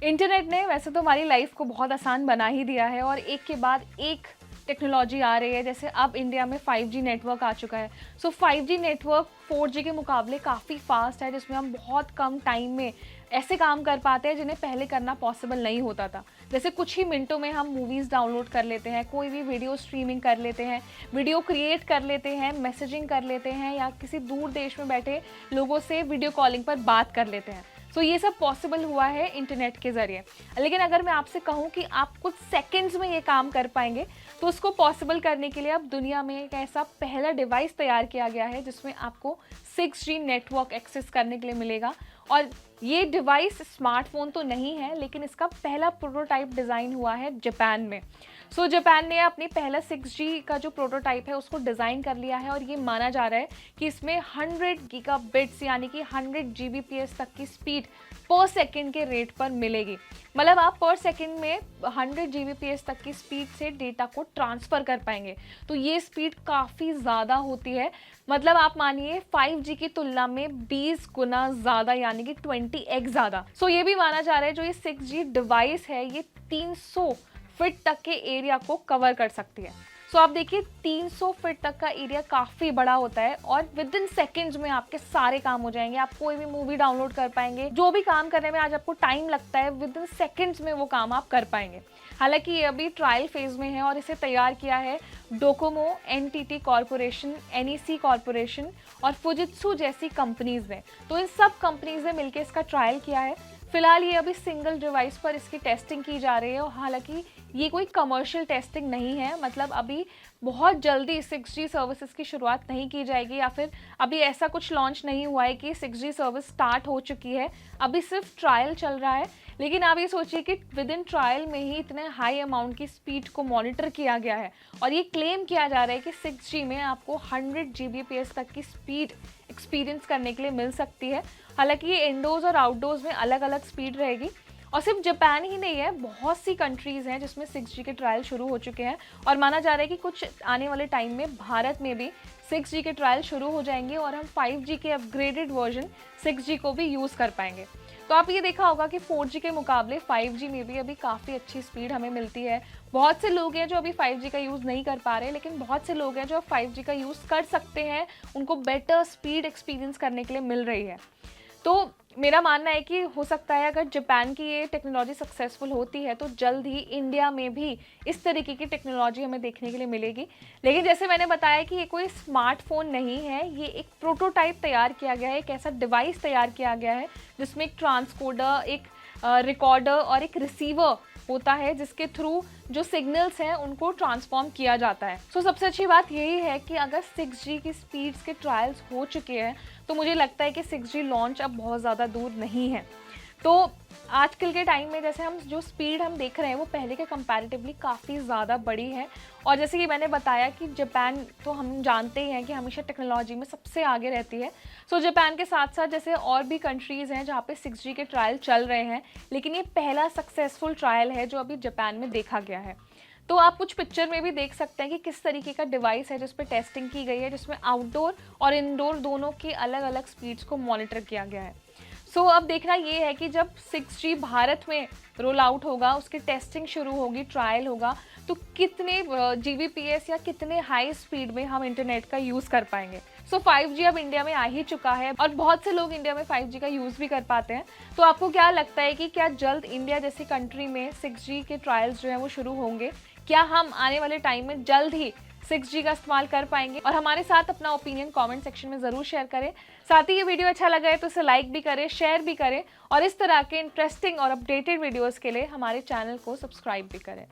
Internet ने वैसे तो हमारी लाइफ को बहुत आसान बना ही दिया है और एक के बाद एक टेक्नोलॉजी आ रही है। जैसे अब इंडिया में 5G नेटवर्क आ चुका है। 5G नेटवर्क 4G के मुकाबले काफ़ी फास्ट है, जिसमें हम बहुत कम टाइम में ऐसे काम कर पाते हैं जिन्हें पहले करना पॉसिबल नहीं होता था। जैसे कुछ ही मिनटों में हम मूवीज़ डाउनलोड कर लेते हैं, कोई भी वीडियो स्ट्रीमिंग कर लेते हैं, वीडियो क्रिएट कर लेते हैं, मैसेजिंग कर लेते हैं या किसी दूर देश में बैठे लोगों से वीडियो कॉलिंग पर बात कर लेते हैं। ये सब पॉसिबल हुआ है इंटरनेट के ज़रिए। लेकिन अगर मैं आपसे कहूँ कि आप कुछ सेकंड्स में ये काम कर पाएंगे, तो उसको पॉसिबल करने के लिए अब दुनिया में एक ऐसा पहला डिवाइस तैयार किया गया है जिसमें आपको 6G नेटवर्क एक्सेस करने के लिए मिलेगा। और ये डिवाइस स्मार्टफोन तो नहीं है, लेकिन इसका पहला प्रोटोटाइप डिज़ाइन हुआ है जापान में। जापान ने अपनी पहला 6G का जो प्रोटोटाइप है उसको डिज़ाइन कर लिया है और ये माना जा रहा है कि इसमें 100 गीगाबिट्स यानी कि 100 Gbps तक की स्पीड पर सेकंड के रेट पर मिलेगी। मतलब आप पर सेकंड में 100 Gbps तक की स्पीड से डेटा को ट्रांसफ़र कर पाएंगे। तो ये स्पीड काफ़ी ज़्यादा होती है। मतलब आप मानिए 5G की तुलना में 20 गुना ज़्यादा यानी कि 20x ज़्यादा। ये भी माना जा रहा है जो ये 6G डिवाइस है ये 300 फीट तक के एरिया को कवर कर सकती है। आप देखिए 300 फीट तक का एरिया काफ़ी बड़ा होता है और विद इन सेकेंड्स में आपके सारे काम हो जाएंगे। आप कोई भी मूवी डाउनलोड कर पाएंगे, जो भी काम करने में आज आपको टाइम लगता है विद इन सेकेंड्स में वो काम आप कर पाएंगे। हालांकि ये अभी ट्रायल फेज में है और इसे तैयार किया है Docomo, NTT corporation, NEC corporation और फुजित्सु जैसी कंपनीज ने। तो इन सब कंपनीज ने मिलकर इसका ट्रायल किया है। फिलहाल ये अभी सिंगल डिवाइस पर इसकी टेस्टिंग की जा रही है और हालांकि ये कोई कमर्शियल टेस्टिंग नहीं है। मतलब अभी बहुत जल्दी 6G सर्विसेज की शुरुआत नहीं की जाएगी या फिर अभी ऐसा कुछ लॉन्च नहीं हुआ है कि 6G सर्विस स्टार्ट हो चुकी है। अभी सिर्फ ट्रायल चल रहा है। लेकिन आप ये सोचिए कि विद इन ट्रायल में ही इतने हाई अमाउंट की स्पीड को मॉनिटर किया गया है और ये क्लेम किया जा रहा है कि 6G में आपको 100 Gbps तक की स्पीड एक्सपीरियंस करने के लिए मिल सकती है। हालांकि ये इंडोर्स और आउटडोर्स में अलग अलग स्पीड रहेगी। और सिर्फ जापान ही नहीं है, बहुत सी कंट्रीज़ हैं जिसमें 6G के ट्रायल शुरू हो चुके हैं और माना जा रहा है कि कुछ आने वाले टाइम में भारत में भी 6G के ट्रायल शुरू हो जाएंगे और हम 5G के अपग्रेडेड वर्जन 6G को भी यूज़ कर पाएंगे। तो आप ये देखा होगा कि 4G के मुकाबले 5G में भी अभी काफ़ी अच्छी स्पीड हमें मिलती है। बहुत से लोग हैं जो अभी 5G का यूज़ नहीं कर पा रहे, लेकिन बहुत से लोग हैं जो 5G का यूज़ कर सकते हैं, उनको बेटर स्पीड एक्सपीरियंस करने के लिए मिल रही है। तो मेरा मानना है कि हो सकता है अगर जापान की ये टेक्नोलॉजी सक्सेसफुल होती है तो जल्द ही इंडिया में भी इस तरीके की टेक्नोलॉजी हमें देखने के लिए मिलेगी। लेकिन जैसे मैंने बताया कि ये कोई स्मार्टफोन नहीं है, ये एक प्रोटोटाइप तैयार किया गया है, एक ऐसा डिवाइस तैयार किया गया है जिसमें एक ट्रांसकोडर, एक रिकॉर्डर और एक रिसीवर होता है जिसके थ्रू जो सिग्नल्स हैं उनको ट्रांसफॉर्म किया जाता है। सबसे अच्छी बात यही है कि अगर 6G की स्पीड्स के ट्रायल्स हो चुके हैं तो मुझे लगता है कि 6G लॉन्च अब बहुत ज़्यादा दूर नहीं है। तो आजकल के टाइम में जैसे हम जो स्पीड हम देख रहे हैं वो पहले के कंपैरेटिवली काफ़ी ज़्यादा बड़ी है। और जैसे कि मैंने बताया कि जापान तो हम जानते ही हैं कि हमेशा टेक्नोलॉजी में सबसे आगे रहती है। जापान के साथ साथ जैसे और भी कंट्रीज़ हैं जहाँ पे 6G के ट्रायल चल रहे हैं, लेकिन ये पहला सक्सेसफुल ट्रायल है जो अभी जापान में देखा गया है। तो आप कुछ पिक्चर में भी देख सकते हैं कि किस तरीके का डिवाइस है जिस पे टेस्टिंग की गई है, जिसमें आउटडोर और इनडोर दोनों की अलग अलग स्पीड्स को मॉनिटर किया गया है। अब देखना ये है कि जब 6G भारत में रोल आउट होगा, उसकी टेस्टिंग शुरू होगी, ट्रायल होगा, तो कितने Gbps या कितने हाई स्पीड में हम इंटरनेट का यूज़ कर पाएंगे। 5G अब इंडिया में आ ही चुका है और बहुत से लोग इंडिया में 5G का यूज़ भी कर पाते हैं। तो आपको क्या लगता है कि क्या जल्द इंडिया जैसी कंट्री में 6G के ट्रायल्स जो हैं वो शुरू होंगे? क्या हम आने वाले टाइम में जल्द ही 6G का इस्तेमाल कर पाएंगे? और हमारे साथ अपना ओपिनियन कमेंट सेक्शन में ज़रूर शेयर करें। साथ ही ये वीडियो अच्छा लगा है तो इसे लाइक भी करें, शेयर भी करें और इस तरह के इंटरेस्टिंग और अपडेटेड वीडियोस के लिए हमारे चैनल को सब्सक्राइब भी करें।